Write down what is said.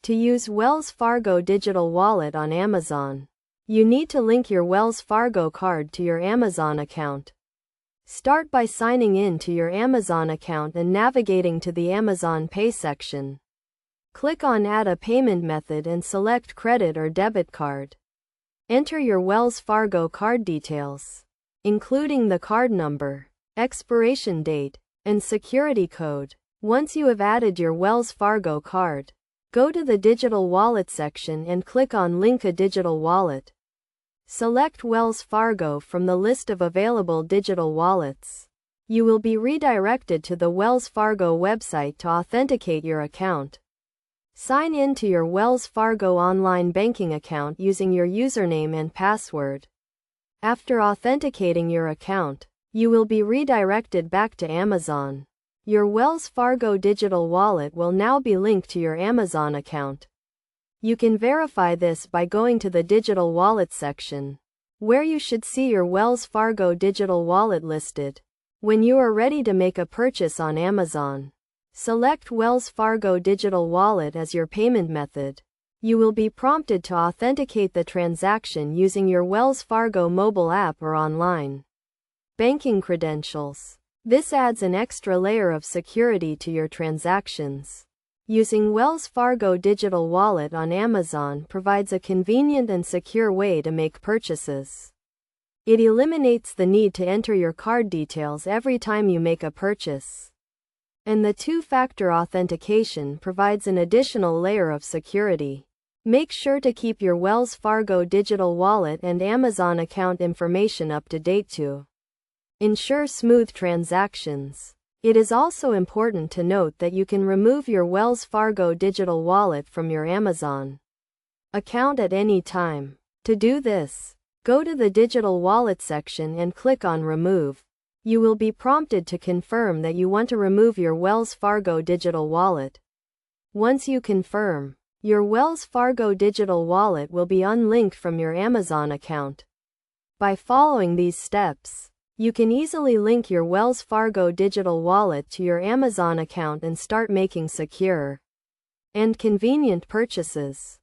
To use Wells Fargo Digital Wallet on Amazon, you need to link your Wells Fargo card to your Amazon account. Start by signing in to your Amazon account and navigating to the Amazon Pay section. Click on Add a Payment Method and select Credit or Debit Card. Enter your Wells Fargo card details, including the card number, expiration date, and security code. Once you have added your Wells Fargo card, go to the Digital Wallet section and click on Link a Digital Wallet. Select Wells Fargo from the list of available digital wallets. You will be redirected to the Wells Fargo website to authenticate your account. Sign in to your Wells Fargo online banking account using your username and password. After authenticating your account, you will be redirected back to Amazon. Your Wells Fargo digital wallet will now be linked to your Amazon account. You can verify this by going to the Digital Wallet section, where you should see your Wells Fargo digital wallet listed. When you are ready to make a purchase on Amazon, select Wells Fargo Digital Wallet as your payment method. You will be prompted to authenticate the transaction using your Wells Fargo mobile app or online banking credentials. This adds an extra layer of security to your transactions. Using Wells Fargo Digital Wallet on Amazon provides a convenient and secure way to make purchases. It eliminates the need to enter your card details every time you make a purchase. And the two-factor authentication provides an additional layer of security. Make sure to keep your Wells Fargo Digital Wallet and Amazon account information up to date to ensure smooth transactions. It is also important to note that you can remove your Wells Fargo Digital Wallet from your Amazon account at any time. To do this, go to the Digital Wallet section and click on Remove. You will be prompted to confirm that you want to remove your Wells Fargo Digital Wallet. Once you confirm, your Wells Fargo Digital Wallet will be unlinked from your Amazon account. By following these steps, you can easily link your Wells Fargo Digital Wallet to your Amazon account and start making secure and convenient purchases.